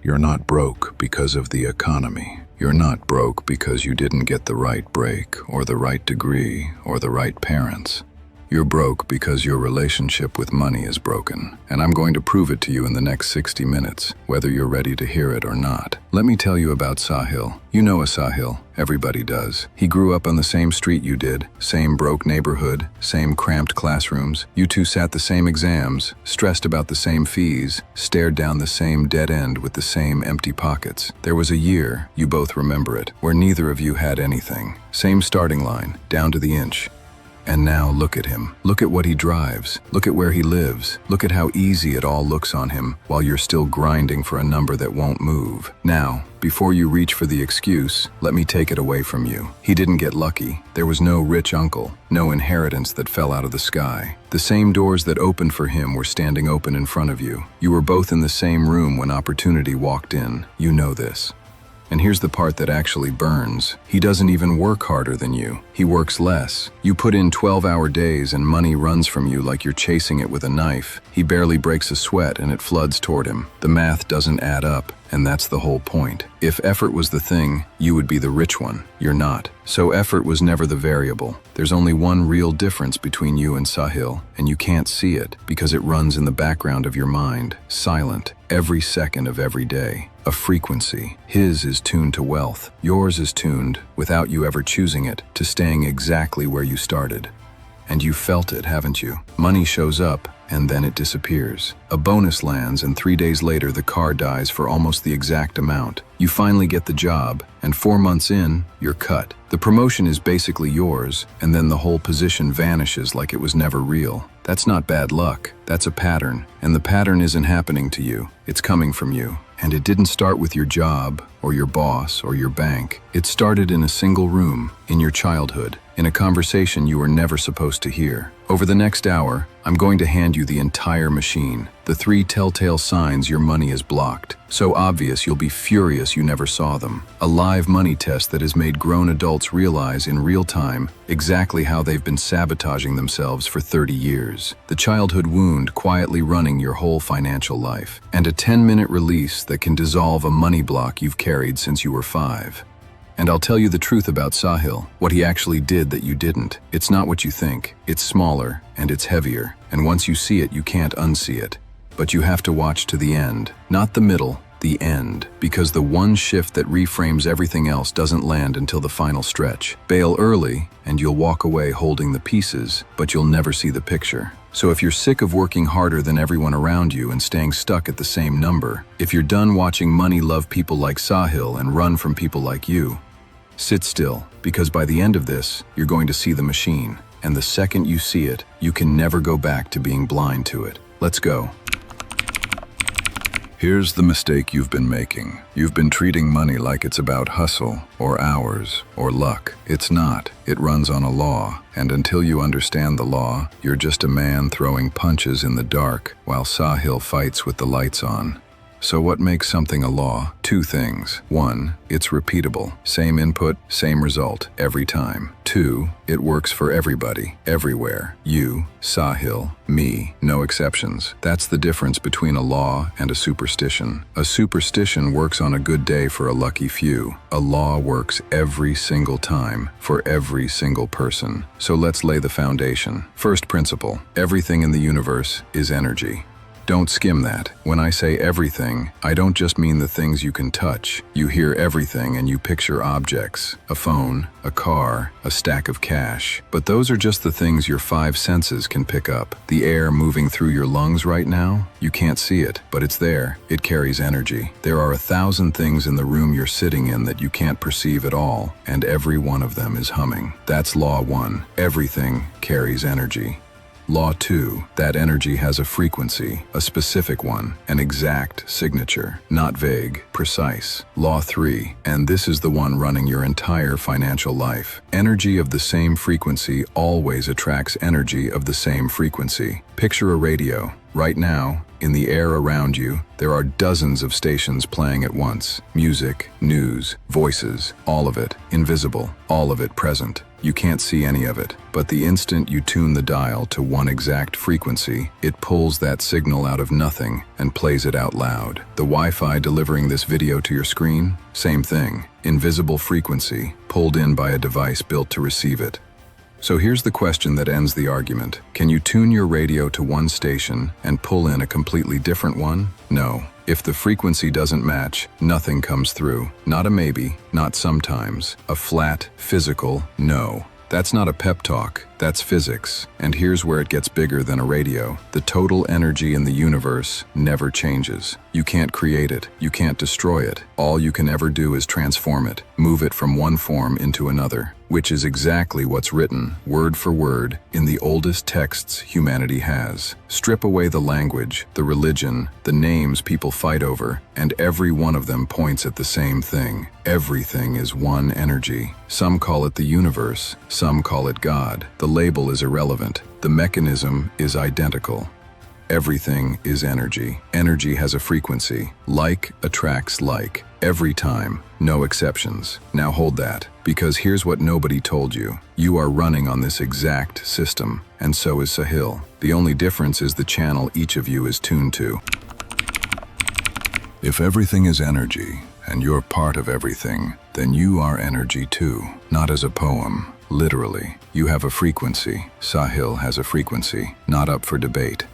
You're not broke because of the economy. You're not broke because you didn't get the right break, or the right degree, or the right parents. You're broke because your relationship with money is broken, and I'm going to prove it to you in the next 60 minutes, whether you're ready to hear it or not. Let me tell you about Sahil. You know a Sahil. Everybody does. He grew up on the same street you did, same broke neighborhood, same cramped classrooms. You two sat the same exams, stressed about the same fees, stared down the same dead end with the same empty pockets. There was a year, you both remember it, where neither of you had anything. Same starting line, down to the inch. And now look at him. Look at what he drives. Look at where he lives. Look at how easy it all looks on him while you're still grinding for a number that won't move. Now, before you reach for the excuse, let me take it away from you. He didn't get lucky. There was no rich uncle, no inheritance that fell out of the sky. The same doors that opened for him were standing open in front of you. You were both in the same room when opportunity walked in. You know this. And here's the part that actually burns. He doesn't even work harder than you. He works less. You put in 12-hour days and money runs from you like you're chasing it with a knife. He barely breaks a sweat and it floods toward him. The math doesn't add up, and that's the whole point. If effort was the thing, you would be the rich one. You're not. So effort was never the variable. There's only one real difference between you and Sahil, and you can't see it because it runs in the background of your mind, silent, every second of every day. A frequency. His is tuned to wealth. Yours is tuned, without you ever choosing it, to staying exactly where you started. And you felt it, haven't you? Money shows up, and then it disappears. A bonus lands, and 3 days later the car dies for almost the exact amount. You finally get the job, and 4 months in, you're cut. The promotion is basically yours, and then the whole position vanishes like it was never real. That's not bad luck. That's a pattern, and the pattern isn't happening to you. It's coming from you. And it didn't start with your job, or your boss, or your bank. It started in a single room, in your childhood, in a conversation you were never supposed to hear. Over the next hour, I'm going to hand you the entire machine, the 3 telltale signs your money is blocked. So obvious you'll be furious you never saw them. A live money test that has made grown adults realize in real time exactly how they've been sabotaging themselves for 30 years. The childhood wound quietly running your whole financial life. And a 10-minute release that can dissolve a money block you've carried since you were 5. And I'll tell you the truth about Sahil, what he actually did that you didn't. It's not what you think. It's smaller, and it's heavier. And once you see it, you can't unsee it. But you have to watch to the end. Not the middle, the end. Because the one shift that reframes everything else doesn't land until the final stretch. Bail early, and you'll walk away holding the pieces, but you'll never see the picture. So if you're sick of working harder than everyone around you and staying stuck at the same number, if you're done watching money love people like Sahil and run from people like you, sit still, because by the end of this, you're going to see the machine. And the second you see it, you can never go back to being blind to it. Let's go. Here's the mistake you've been making. You've been treating money like it's about hustle, or hours, or luck. It's not. It runs on a law. And until you understand the law, you're just a man throwing punches in the dark while Sahil fights with the lights on. So what makes something a law? 2 things. 1, it's repeatable. Same input, same result, every time. 2, it works for everybody, everywhere. You, Sahil, me, no exceptions. That's the difference between a law and a superstition. A superstition works on a good day for a lucky few. A law works every single time, for every single person. So let's lay the foundation. First principle, everything in the universe is energy. Don't skim that. When I say everything, I don't just mean the things you can touch. You hear everything and you picture objects, a phone, a car, a stack of cash. But those are just the things your 5 senses can pick up. The air moving through your lungs right now, you can't see it, but it's there. It carries energy. There are 1,000 things in the room you're sitting in that you can't perceive at all, and every one of them is humming. That's law 1. Everything carries energy. Law 2, that energy has a frequency, a specific one, an exact signature, not vague, precise. Law 3, and this is the one running your entire financial life. Energy of the same frequency always attracts energy of the same frequency. Picture a radio. Right now, in the air around you, there are dozens of stations playing at once. Music, news, voices, all of it invisible, all of it present. You can't see any of it, but the instant you tune the dial to one exact frequency, it pulls that signal out of nothing and plays it out loud. The Wi-Fi delivering this video to your screen? Same thing. Invisible frequency, pulled in by a device built to receive it. So here's the question that ends the argument. Can you tune your radio to one station and pull in a completely different one? No. If the frequency doesn't match, nothing comes through. Not a maybe, not sometimes. A flat, physical no. That's not a pep talk, that's physics. And here's where it gets bigger than a radio. The total energy in the universe never changes. You can't create it, you can't destroy it. All you can ever do is transform it, move it from one form into another, which is exactly what's written, word for word, in the oldest texts humanity has. Strip away the language, the religion, the names people fight over, and every one of them points at the same thing. Everything is one energy. Some call it the universe, some call it God. The label is irrelevant. The mechanism is identical. Everything is energy. Energy has a frequency. Like attracts like. Every time, no exceptions. Now hold that, because here's what nobody told you. You are running on this exact system, and so is Sahil. The only difference is the channel each of you is tuned to. If everything is energy, and you're part of everything, then you are energy too. Not as a poem, literally. You have a frequency. Sahil has a frequency, not up for debate.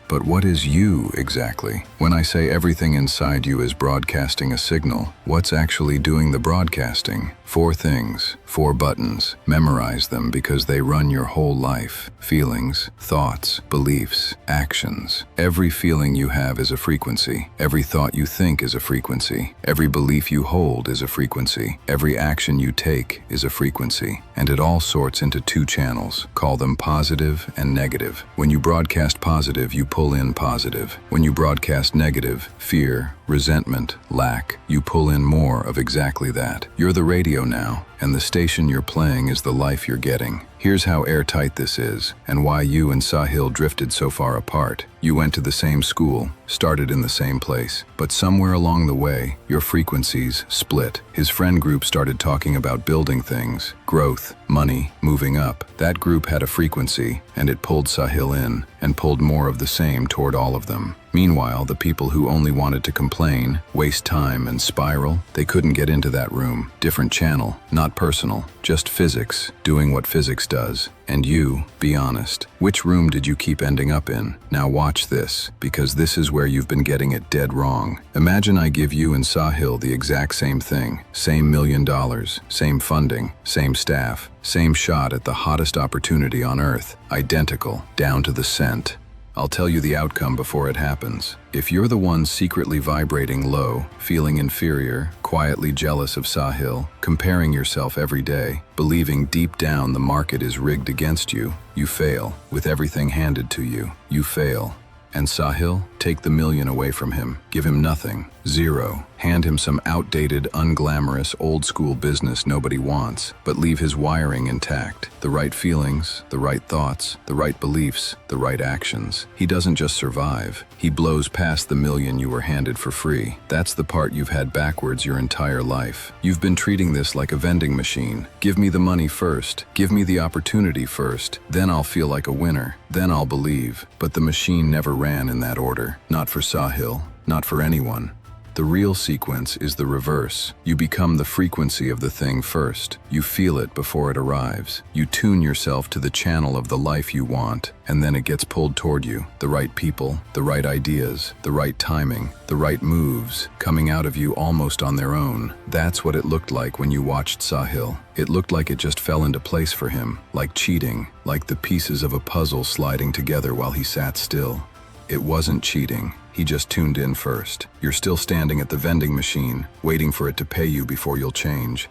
But what is you exactly? When I say everything inside you is broadcasting a signal, what's actually doing the broadcasting? 4 things, 4 buttons. Memorize them because they run your whole life. Feelings, thoughts, beliefs, actions. Every feeling you have is a frequency. Every thought you think is a frequency. Every belief you hold is a frequency. Every action you take is a frequency. And it all sorts into 2 channels. Call them positive and negative. When you broadcast positive, you pull in positive. When you broadcast negative, fear, resentment, lack, you pull in more of exactly that. You're the radio now, and the station you're playing is the life you're getting. Here's how airtight this is, and why you and Sahil drifted so far apart. You went to the same school, started in the same place, but somewhere along the way, your frequencies split. His friend group started talking about building things, growth, money, moving up. That group had a frequency, and it pulled Sahil in, and pulled more of the same toward all of them. Meanwhile, the people who only wanted to complain, waste time, and spiral, they couldn't get into that room. Different channel, not personal, just physics, doing what physics does. And you, be honest, which room did you keep ending up in? Now watch this, because this is where you've been getting it dead wrong. Imagine I give you and Sahil the exact same thing. Same $1 million, same funding, same staff, same shot at the hottest opportunity on earth. Identical, down to the cent. I'll tell you the outcome before it happens. If you're the one secretly vibrating low, feeling inferior, quietly jealous of Sahil, comparing yourself every day, believing deep down the market is rigged against you, you fail. With everything handed to you, you fail. And Sahil, take the $1 million away from him. Give him nothing. 0. Hand him some outdated, unglamorous, old-school business nobody wants, but leave his wiring intact. The right feelings, the right thoughts, the right beliefs, the right actions. He doesn't just survive. He blows past the $1 million you were handed for free. That's the part you've had backwards your entire life. You've been treating this like a vending machine. Give me the money first. Give me the opportunity first. Then I'll feel like a winner. Then I'll believe. But the machine never ran in that order. Not for Sahil. Not for anyone. The real sequence is the reverse. You become the frequency of the thing first. You feel it before it arrives. You tune yourself to the channel of the life you want, and then it gets pulled toward you. The right people, the right ideas, the right timing, the right moves, coming out of you almost on their own. That's what it looked like when you watched Sahil. It looked like it just fell into place for him, like cheating, like the pieces of a puzzle sliding together while he sat still. It wasn't cheating. He just tuned in first. You're still standing at the vending machine, waiting for it to pay you before you'll change.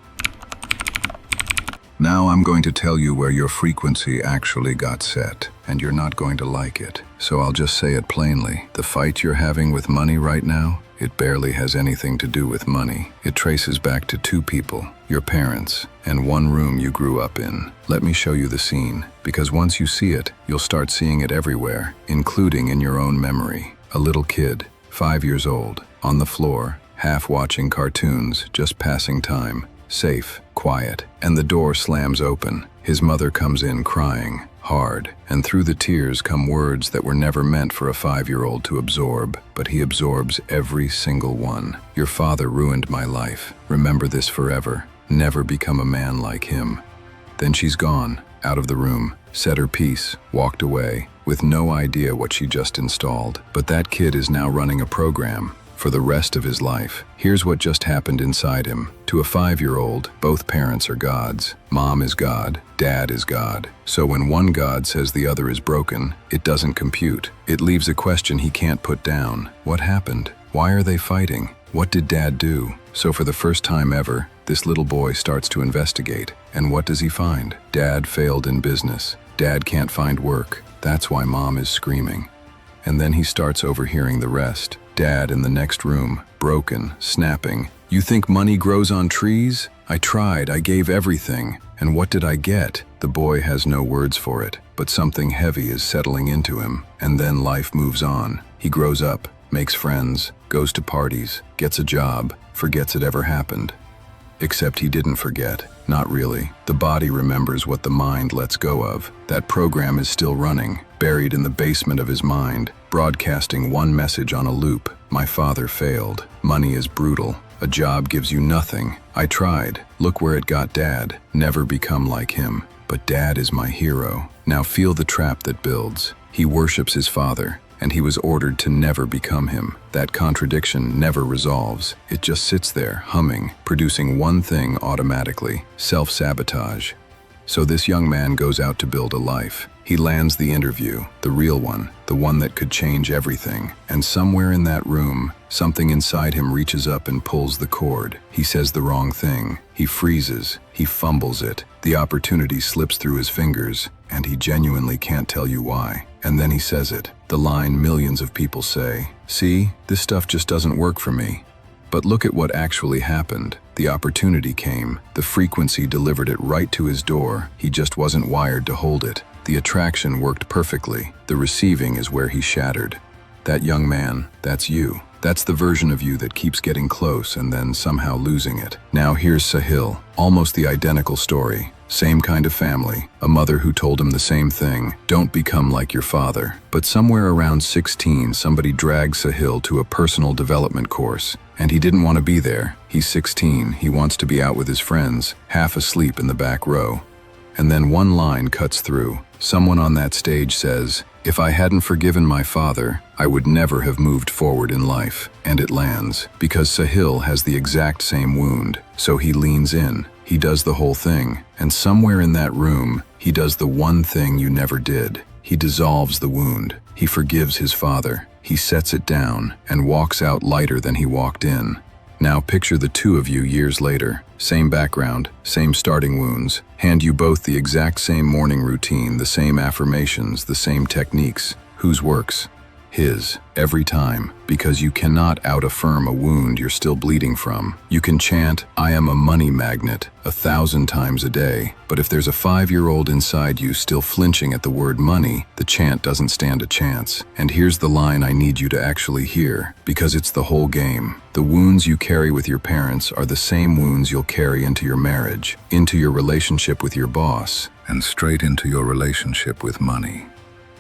Now I'm going to tell you where your frequency actually got set, and you're not going to like it. So I'll just say it plainly. The fight you're having with money right now, it barely has anything to do with money. It traces back to 2 people, your parents, and 1 room you grew up in. Let me show you the scene, because once you see it, you'll start seeing it everywhere, including in your own memory. A little kid, 5 years old, on the floor, half watching cartoons, just passing time. Safe, quiet, and the door slams open. His mother comes in crying, hard, and through the tears come words that were never meant for a 5-year-old to absorb, but he absorbs every single one. Your father ruined my life. Remember this forever. Never become a man like him. Then she's gone, out of the room, said her piece, walked away, with no idea what she just installed. But that kid is now running a program for the rest of his life. Here's what just happened inside him. To a 5-year-old, both parents are gods. Mom is God, dad is God. So when one God says the other is broken, it doesn't compute. It leaves a question he can't put down. What happened? Why are they fighting? What did dad do? So for the first time ever, this little boy starts to investigate. And what does he find? Dad failed in business. Dad can't find work. That's why mom is screaming. And then he starts overhearing the rest. Dad in the next room, broken, snapping. You think money grows on trees? I tried, I gave everything. And what did I get? The boy has no words for it, but something heavy is settling into him. And then life moves on. He grows up, makes friends, goes to parties, gets a job, forgets it ever happened. Except he didn't forget. Not really. The body remembers what the mind lets go of. That program is still running, buried in the basement of his mind, broadcasting one message on a loop. My father failed. Money is brutal. A job gives you nothing. I tried. Look where it got dad. Never become like him. But dad is my hero. Now feel the trap that builds. He worships his father, and he was ordered to never become him. That contradiction never resolves. It just sits there, humming, producing one thing automatically: self-sabotage. So this young man goes out to build a life. He lands the interview, the real one, the one that could change everything. And somewhere in that room, something inside him reaches up and pulls the cord. He says the wrong thing. He freezes. He fumbles it. The opportunity slips through his fingers, and he genuinely can't tell you why. And then he says it, the line millions of people say, "See, this stuff just doesn't work for me." But look at what actually happened. The opportunity came. The frequency delivered it right to his door. He just wasn't wired to hold it. The attraction worked perfectly. The receiving is where he shattered. That young man, that's you. That's the version of you that keeps getting close and then somehow losing it. Now here's Sahil, almost the identical story. Same kind of family, a mother who told him the same thing: don't become like your father. But somewhere around 16, somebody dragged Sahil to a personal development course. And he didn't want to be there. He's 16, he wants to be out with his friends, half asleep in the back row. And then one line cuts through. Someone on that stage says, "If I hadn't forgiven my father, I would never have moved forward in life." And it lands, because Sahil has the exact same wound. So he leans in. He does the whole thing, and somewhere in that room, he does the one thing you never did. He dissolves the wound. He forgives his father. He sets it down and walks out lighter than he walked in. Now picture the two of you years later. Same background, same starting wounds. Hand you both the exact same morning routine, the same affirmations, the same techniques. Whose works? His, every time, because you cannot out-affirm a wound you're still bleeding from. You can chant, "I am a money magnet," 1,000 times a day, but if there's a 5-year-old inside you still flinching at the word money, the chant doesn't stand a chance. And here's the line I need you to actually hear, because it's the whole game. The wounds you carry with your parents are the same wounds you'll carry into your marriage, into your relationship with your boss, and straight into your relationship with money.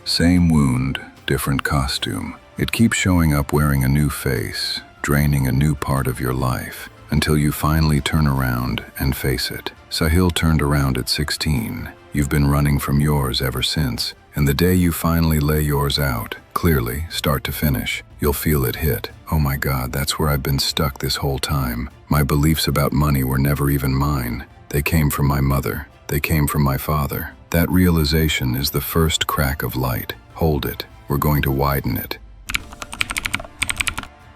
Same wound, different costume. It keeps showing up wearing a new face, draining a new part of your life, until you finally turn around and face it. Sahil turned around at 16. You've been running from yours ever since, and the day you finally lay yours out, clearly, start to finish, you'll feel it hit. Oh my God, that's where I've been stuck this whole time. My beliefs about money were never even mine. They came from my mother. They came from my father. That realization is the first crack of light. Hold it. We're going to widen it.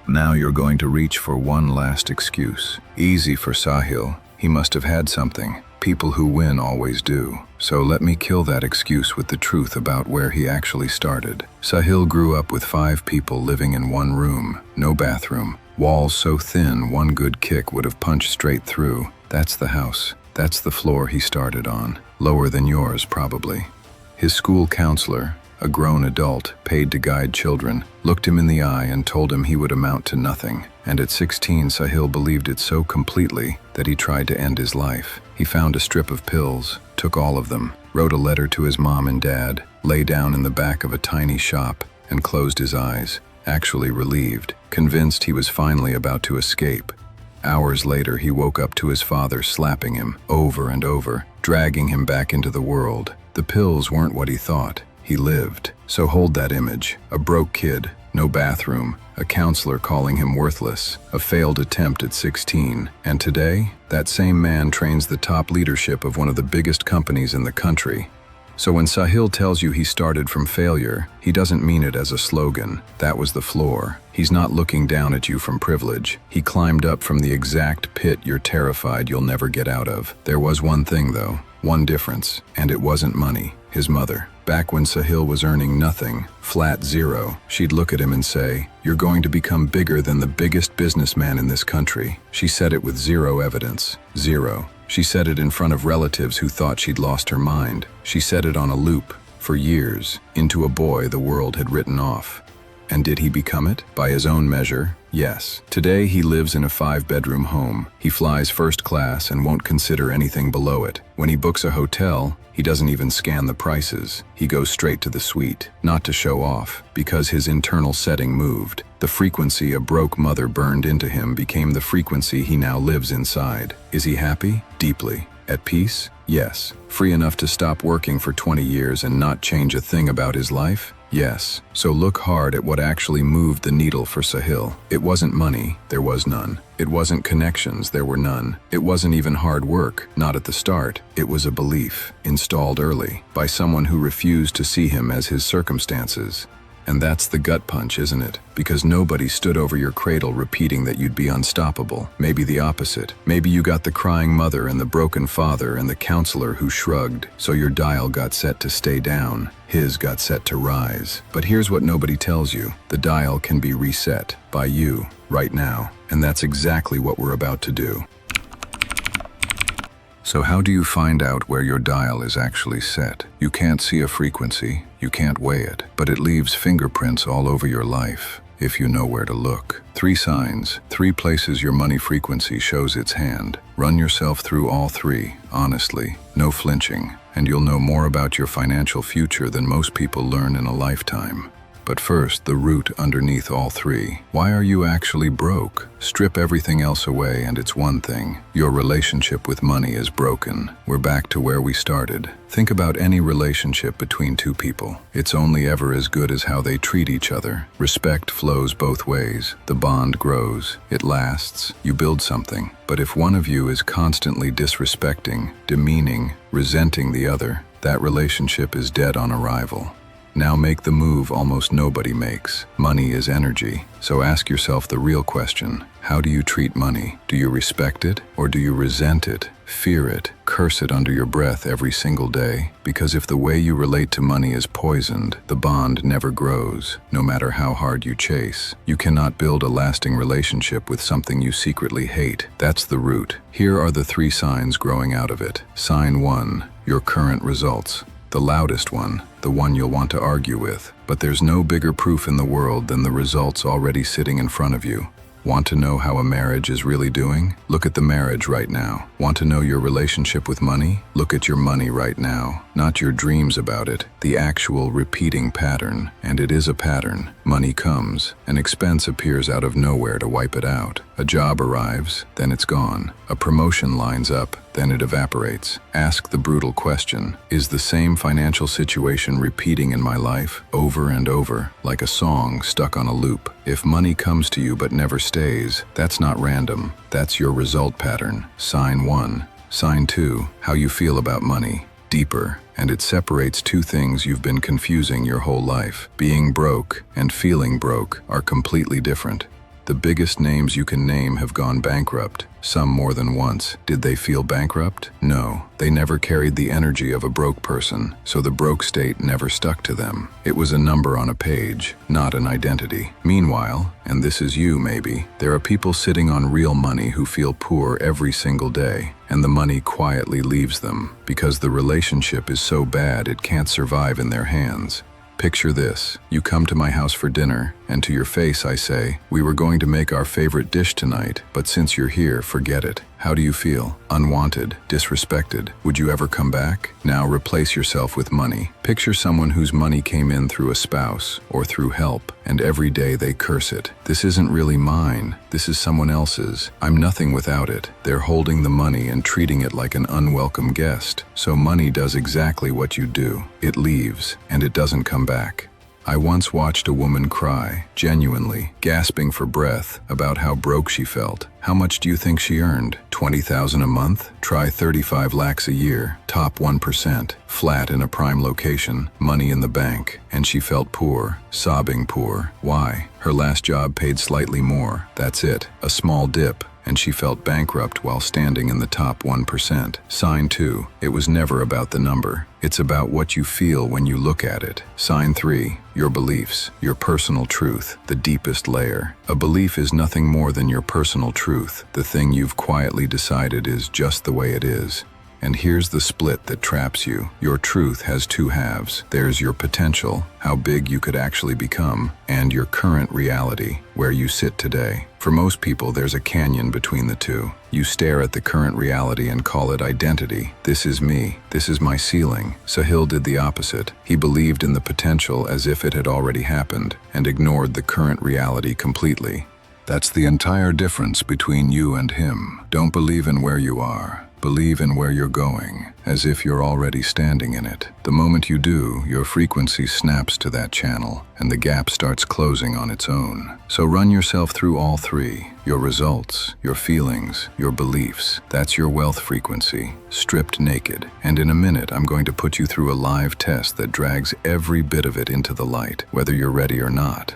Now you're going to reach for one last excuse. Easy for Sahil. He must have had something. People who win always do. So let me kill that excuse with the truth about where he actually started. Sahil grew up with 5 people living in one room. No bathroom. Walls so thin one good kick would have punched straight through. That's the house. That's the floor he started on. Lower than yours, probably. His school counselor, a grown adult, paid to guide children, looked him in the eye and told him he would amount to nothing. And at 16, Sahil believed it so completely that he tried to end his life. He found a strip of pills, took all of them, wrote a letter to his mom and dad, lay down in the back of a tiny shop, and closed his eyes, actually relieved, convinced he was finally about to escape. Hours later, he woke up to his father slapping him over and over, dragging him back into the world. The pills weren't what he thought. He lived. So hold that image. A broke kid, no bathroom, a counselor calling him worthless, a failed attempt at 16. And today, that same man trains the top leadership of one of the biggest companies in the country. So when Sahil tells you he started from failure, he doesn't mean it as a slogan. That was the floor. He's not looking down at you from privilege. He climbed up from the exact pit you're terrified you'll never get out of. There was one thing though, one difference, and it wasn't money. His mother. Back when Sahil was earning nothing, flat zero, she'd look at him and say, "You're going to become bigger than the biggest businessman in this country." She said it with zero evidence. Zero. She said it in front of relatives who thought she'd lost her mind. She said it on a loop, for years, into a boy the world had written off. And did he become it? By his own measure, yes. Today he lives in a 5-bedroom home. He flies first class and won't consider anything below it. When he books a hotel, he doesn't even scan the prices. He goes straight to the suite, not to show off, because his internal setting moved. The frequency a broke mother burned into him became the frequency he now lives inside. Is he happy? Deeply. At peace? Yes. Free enough to stop working for 20 years and not change a thing about his life? Yes. So look hard at what actually moved the needle for Sahil. It wasn't money, there was none. It wasn't connections, there were none. It wasn't even hard work, not at the start. It was a belief, installed early, by someone who refused to see him as his circumstances. And that's the gut punch, isn't it? Because nobody stood over your cradle repeating that you'd be unstoppable. Maybe the opposite. Maybe you got the crying mother and the broken father and the counselor who shrugged, so your dial got set to stay down. His got set to rise. But here's what nobody tells you. The dial can be reset by you, right now. And that's exactly what we're about to do. So how do you find out where your dial is actually set? You can't see a frequency, you can't weigh it, but it leaves fingerprints all over your life, if you know where to look. 3 signs, 3 places your money frequency shows its hand. Run yourself through all 3, honestly, no flinching, and you'll know more about your financial future than most people learn in a lifetime. But first, the root underneath all 3. Why are you actually broke? Strip everything else away and it's one thing. Your relationship with money is broken. We're back to where we started. Think about any relationship between 2 people. It's only ever as good as how they treat each other. Respect flows both ways. The bond grows. It lasts. You build something. But if one of you is constantly disrespecting, demeaning, resenting the other, that relationship is dead on arrival. Now make the move almost nobody makes. Money is energy. So ask yourself the real question. How do you treat money? Do you respect it or do you resent it, fear it, curse it under your breath every single day? Because if the way you relate to money is poisoned, the bond never grows, no matter how hard you chase. You cannot build a lasting relationship with something you secretly hate. That's the root. Here are the 3 signs growing out of it. Sign 1, your current results. The loudest one, the one you'll want to argue with. But there's no bigger proof in the world than the results already sitting in front of you. Want to know how a marriage is really doing? Look at the marriage right now. Want to know your relationship with money? Look at your money right now. Not your dreams about it, the actual repeating pattern. And it is a pattern. Money comes. An expense appears out of nowhere to wipe it out. A job arrives, then it's gone. A promotion lines up, then it evaporates. Ask the brutal question, is the same financial situation repeating in my life, over and over, like a song stuck on a loop? If money comes to you but never stays, that's not random. That's your result pattern. Sign 1. Sign 2, how you feel about money. Deeper, and it separates 2 things you've been confusing your whole life. Being broke and feeling broke are completely different. The biggest names you can name have gone bankrupt, some more than once. Did they feel bankrupt? No. They never carried the energy of a broke person, so the broke state never stuck to them. It was a number on a page, not an identity. Meanwhile, and this is you maybe, there are people sitting on real money who feel poor every single day, and the money quietly leaves them, because the relationship is so bad it can't survive in their hands. Picture this. You come to my house for dinner, and to your face I say, we were going to make our favorite dish tonight, but since you're here, forget it. How do you feel? Unwanted? Disrespected? Would you ever come back? Now replace yourself with money. Picture someone whose money came in through a spouse or through help, and every day they curse it. This isn't really mine. This is someone else's. I'm nothing without it. They're holding the money and treating it like an unwelcome guest. So money does exactly what you do. It leaves, and it doesn't come back. I once watched a woman cry, genuinely, gasping for breath, about how broke she felt. How much do you think she earned? 20,000 a month? Try 35 lakhs a year, top 1%, flat in a prime location, money in the bank. And she felt poor, sobbing poor. Why? Her last job paid slightly more. That's it, a small dip. And she felt bankrupt while standing in the top 1%. Sign 2, it was never about the number. It's about what you feel when you look at it. Sign 3, your beliefs, your personal truth, the deepest layer. A belief is nothing more than your personal truth, the thing you've quietly decided is just the way it is. And here's the split that traps you. Your truth has two halves. There's your potential, how big you could actually become, and your current reality, where you sit today. For most people, there's a canyon between the two. You stare at the current reality and call it identity. This is me. This is my ceiling. Sahil did the opposite. He believed in the potential as if it had already happened, and ignored the current reality completely. That's the entire difference between you and him. Don't believe in where you are. Believe in where you're going, as if you're already standing in it. The moment you do, your frequency snaps to that channel, and the gap starts closing on its own. So run yourself through all three. Your results, your feelings, your beliefs. That's your wealth frequency, stripped naked. And in a minute, I'm going to put you through a live test that drags every bit of it into the light, whether you're ready or not.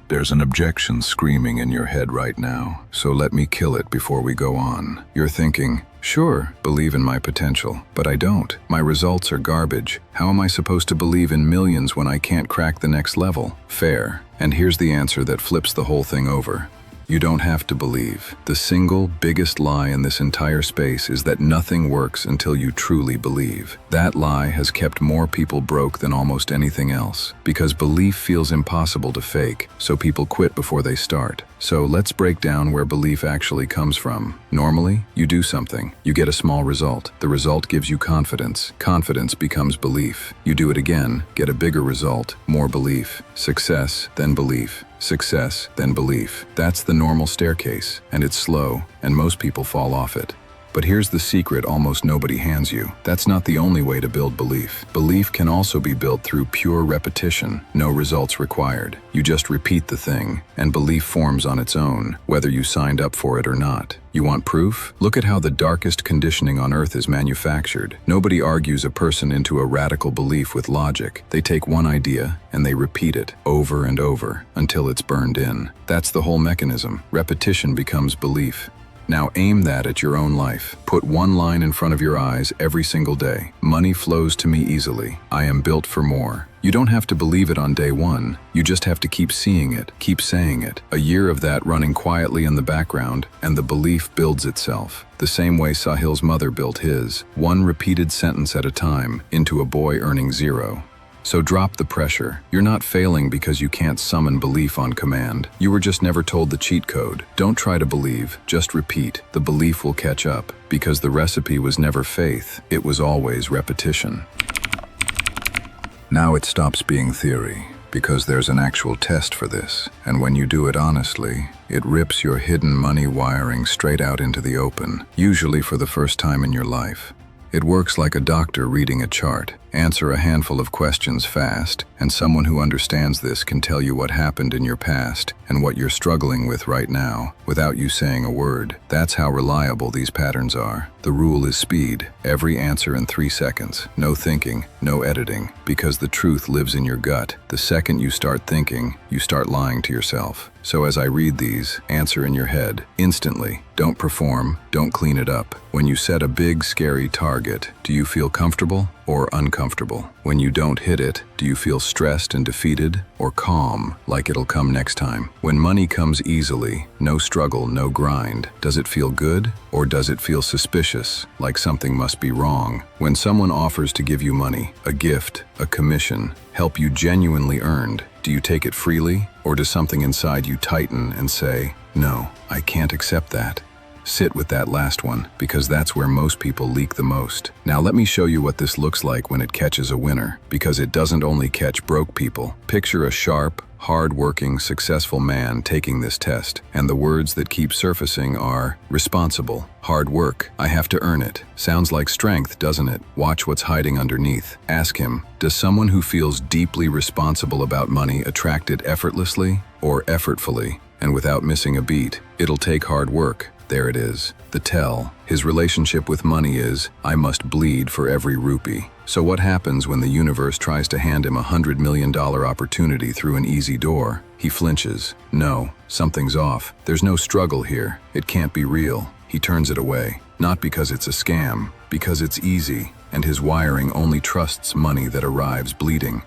There's an objection screaming in your head right now, so let me kill it before we go on. You're thinking, sure, believe in my potential, but I don't. My results are garbage. How am I supposed to believe in millions when I can't crack the next level? Fair. And here's the answer that flips the whole thing over. You don't have to believe. The single biggest lie in this entire space is that nothing works until you truly believe. That lie has kept more people broke than almost anything else, because belief feels impossible to fake, so people quit before they start. So let's break down where belief actually comes from. Normally, you do something. You get a small result. The result gives you confidence. Confidence becomes belief. You do it again, get a bigger result, more belief. Success, then belief. Success, then belief. That's the normal staircase, and it's slow, and most people fall off it. But here's the secret almost nobody hands you. That's not the only way to build belief. Belief can also be built through pure repetition, no results required. You just repeat the thing, and belief forms on its own, whether you signed up for it or not. You want proof? Look at how the darkest conditioning on earth is manufactured. Nobody argues a person into a radical belief with logic. They take one idea, and they repeat it over and over, until it's burned in. That's the whole mechanism. Repetition becomes belief. Now aim that at your own life. Put one line in front of your eyes every single day. Money flows to me easily. I am built for more. You don't have to believe it on day one. You just have to keep seeing it, keep saying it. A year of that running quietly in the background, and the belief builds itself. The same way Sahil's mother built his, one repeated sentence at a time, into a boy earning 0. So drop the pressure. You're not failing because you can't summon belief on command. You were just never told the cheat code. Don't try to believe, just repeat. The belief will catch up, because the recipe was never faith, it was always repetition. Now it stops being theory, because there's an actual test for this, and when you do it honestly, it rips your hidden money wiring straight out into the open, usually for the first time in your life. It works like a doctor reading a chart. Answer a handful of questions fast, and someone who understands this can tell you what happened in your past and what you're struggling with right now, without you saying a word. That's how reliable these patterns are. The rule is speed. Every answer in 3 seconds. No thinking, no editing, because the truth lives in your gut. The second you start thinking, you start lying to yourself. So as I read these, answer in your head, instantly. Don't perform, don't clean it up. When you set a big, scary target, do you feel comfortable or uncomfortable? When you don't hit it, do you feel stressed and defeated, or calm, like it'll come next time? When money comes easily, no struggle, no grind, does it feel good, or does it feel suspicious, like something must be wrong? When someone offers to give you money, a gift, a commission, help you genuinely earned, do you take it freely, or does something inside you tighten and say, no, I can't accept that? Sit with that last one, because that's where most people leak the most. Now let me show you what this looks like when it catches a winner, because it doesn't only catch broke people. Picture a sharp, hard-working, successful man taking this test, and the words that keep surfacing are responsible, hard work, I have to earn it. Sounds like strength, doesn't it? Watch what's hiding underneath. Ask him, does someone who feels deeply responsible about money attract it effortlessly or effortfully? And without missing a beat, it'll take hard work. There it is. The tell. His relationship with money is, I must bleed for every rupee. So what happens when the universe tries to hand him $100 million opportunity through an easy door? He flinches. No, something's off. There's no struggle here. It can't be real. He turns it away. Not because it's a scam, because it's easy, and his wiring only trusts money that arrives bleeding.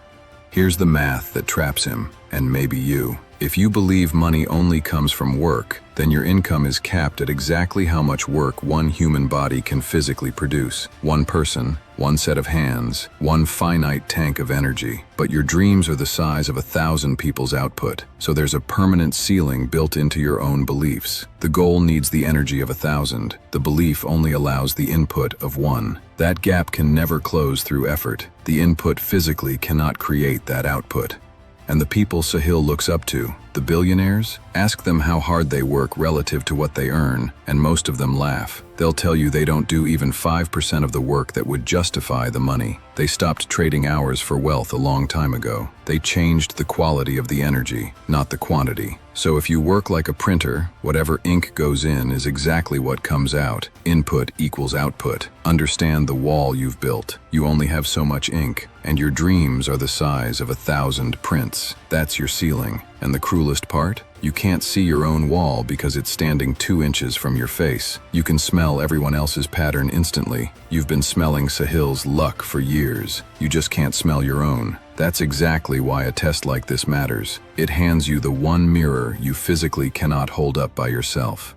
Here's the math that traps him, and maybe you. If you believe money only comes from work, then your income is capped at exactly how much work one human body can physically produce. One person, one set of hands, one finite tank of energy. But your dreams are the size of 1,000 people's output, so there's a permanent ceiling built into your own beliefs. The goal needs the energy of 1,000. The belief only allows the input of 1. That gap can never close through effort. The input physically cannot create that output. And the people Sahil looks up to, the billionaires, ask them how hard they work relative to what they earn, and most of them laugh. They'll tell you they don't do even 5% of the work that would justify the money. They stopped trading hours for wealth a long time ago. They changed the quality of the energy, not the quantity. So if you work like a printer, whatever ink goes in is exactly what comes out. Input equals output. Understand the wall you've built. You only have so much ink, and your dreams are the size of 1,000 prints. That's your ceiling. And the cruelest part? You can't see your own wall because it's standing 2 inches from your face. You can smell everyone else's pattern instantly. You've been smelling Sahil's luck for years. You just can't smell your own. That's exactly why a test like this matters. It hands you the one mirror you physically cannot hold up by yourself.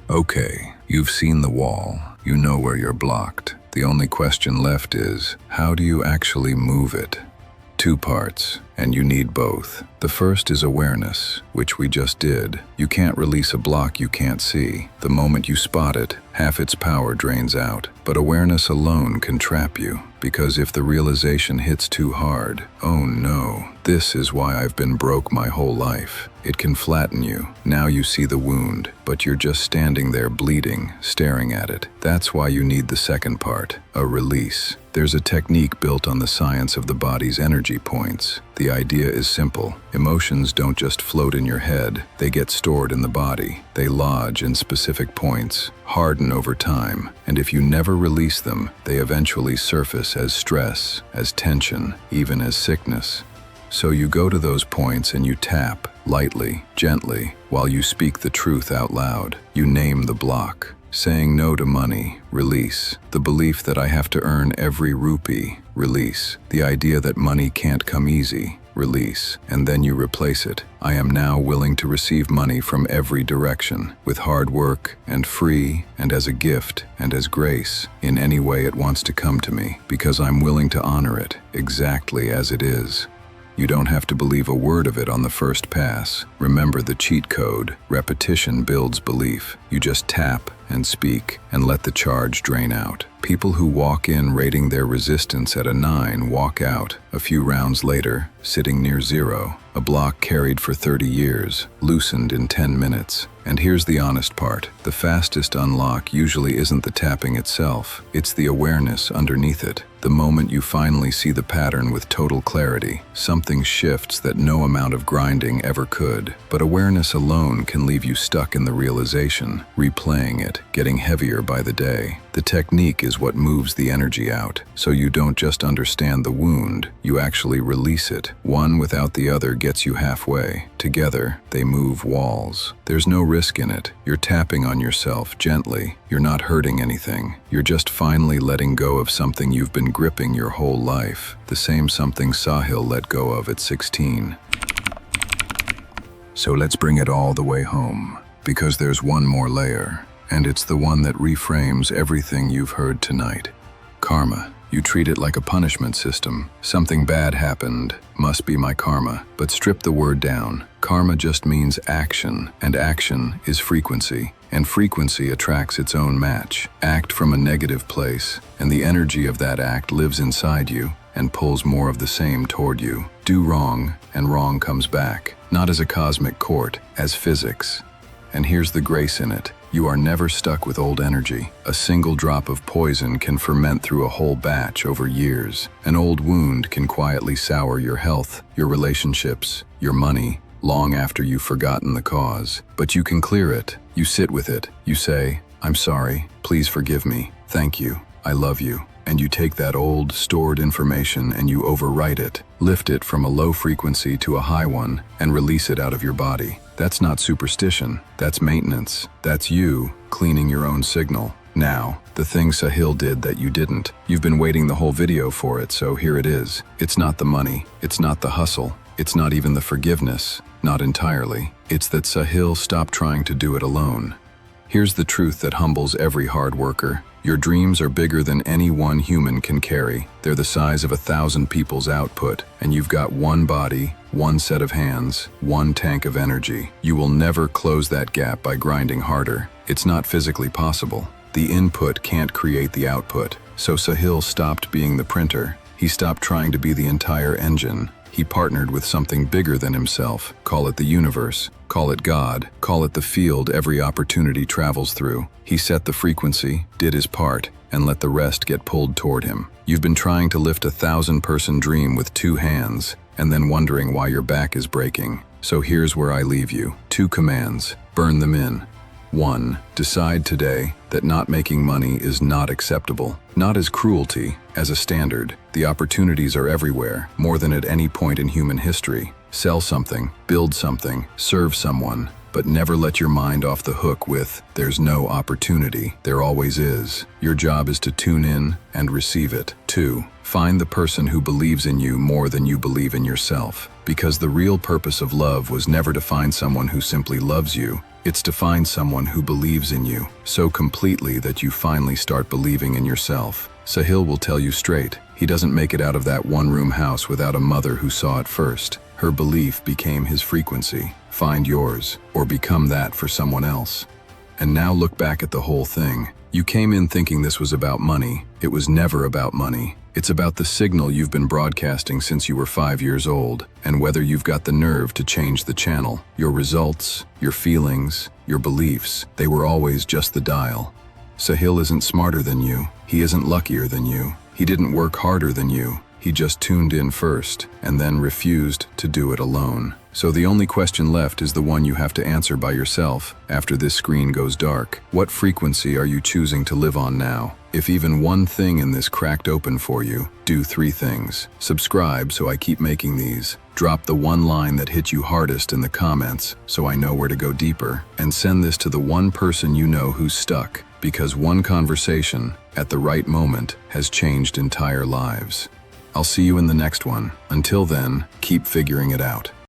Okay, you've seen the wall. You know where you're blocked. The only question left is, how do you actually move it? 2 parts, and you need both. The first is awareness, which we just did. You can't release a block you can't see. The moment you spot it, half its power drains out. But awareness alone can trap you, because if the realization hits too hard, oh no, this is why I've been broke my whole life. It can flatten you. Now you see the wound, but you're just standing there bleeding, staring at it. That's why you need the second part, a release. There's a technique built on the science of the body's energy points. The idea is simple. Emotions don't just float in your head, they get stored in the body. They lodge in specific points, harden over time, and if you never release them, they eventually surface as stress, as tension, even as sickness. So you go to those points and you tap, lightly, gently, while you speak the truth out loud. You name the block. Saying no to money, release. The belief that I have to earn every rupee, release. The idea that money can't come easy, release. And then you replace it. I am now willing to receive money from every direction, with hard work and free and as a gift and as grace, in any way it wants to come to me, because I'm willing to honor it exactly as it is. You don't have to believe a word of it on the first pass. Remember the cheat code. Repetition builds belief. You just tap and speak and let the charge drain out. People who walk in rating their resistance at a 9 walk out, a few rounds later, sitting near 0. A block carried for 30 years, loosened in 10 minutes. And here's the honest part. The fastest unlock usually isn't the tapping itself. It's the awareness underneath it. The moment you finally see the pattern with total clarity, something shifts that no amount of grinding ever could. But awareness alone can leave you stuck in the realization, replaying it, getting heavier by the day. The technique is what moves the energy out, so you don't just understand the wound, you actually release it. One without the other gets you halfway. Together, they move walls. There's no risk in it. You're tapping on yourself gently. You're not hurting anything. You're just finally letting go of something you've been gripping your whole life. The same something Sahil let go of at 16. So let's bring it all the way home, because there's one more layer, and it's the one that reframes everything you've heard tonight. Karma. You treat it like a punishment system. Something bad happened, must be my karma. But strip the word down. Karma just means action, and action is frequency. And frequency attracts its own match. Act from a negative place, and the energy of that act lives inside you and pulls more of the same toward you. Do wrong, and wrong comes back. Not as a cosmic court, as physics. And here's the grace in it. You are never stuck with old energy. A single drop of poison can ferment through a whole batch over years. An old wound can quietly sour your health, your relationships, your money, long after you've forgotten the cause. But you can clear it. You sit with it. You say, "I'm sorry. Please forgive me. Thank you. I love you." And you take that old, stored information and you overwrite it, lift it from a low frequency to a high one, and release it out of your body. That's not superstition. That's maintenance. That's you cleaning your own signal. Now, the thing Sahil did that you didn't. You've been waiting the whole video for it, so here it is. It's not the money. It's not the hustle. It's not even the forgiveness. Not entirely. It's that Sahil stopped trying to do it alone. Here's the truth that humbles every hard worker. Your dreams are bigger than any one human can carry. They're the size of 1,000 people's output, and you've got one body, one set of hands, one tank of energy. You will never close that gap by grinding harder. It's not physically possible. The input can't create the output. So Sahil stopped being the printer. He stopped trying to be the entire engine. He partnered with something bigger than himself. Call it the universe, call it God, call it the field every opportunity travels through. He set the frequency, did his part, and let the rest get pulled toward him. You've been trying to lift a 1,000-person dream with 2 hands, and then wondering why your back is breaking. So here's where I leave you. 2 commands. Burn them in. 1. Decide today that not making money is not acceptable. Not as cruelty, as a standard. The opportunities are everywhere, more than at any point in human history. Sell something, build something, serve someone, but never let your mind off the hook with, "There's no opportunity." There always is. Your job is to tune in and receive it. 2. Find the person who believes in you more than you believe in yourself. Because the real purpose of love was never to find someone who simply loves you. It's to find someone who believes in you so completely that you finally start believing in yourself. Sahil will tell you straight, he doesn't make it out of that one-room house without a mother who saw it first. Her belief became his frequency. Find yours, or become that for someone else. And now look back at the whole thing. You came in thinking this was about money. It was never about money. It's about the signal you've been broadcasting since you were 5 years old, and whether you've got the nerve to change the channel. Your results, your feelings, your beliefs, they were always just the dial. Sahil isn't smarter than you. He isn't luckier than you. He didn't work harder than you. He just tuned in first, and then refused to do it alone. So the only question left is the one you have to answer by yourself after this screen goes dark. What frequency are you choosing to live on now? If even one thing in this cracked open for you, do 3 things. Subscribe so I keep making these. Drop the one line that hit you hardest in the comments so I know where to go deeper. And send this to the one person you know who's stuck, because one conversation at the right moment has changed entire lives. I'll see you in the next one. Until then, keep figuring it out.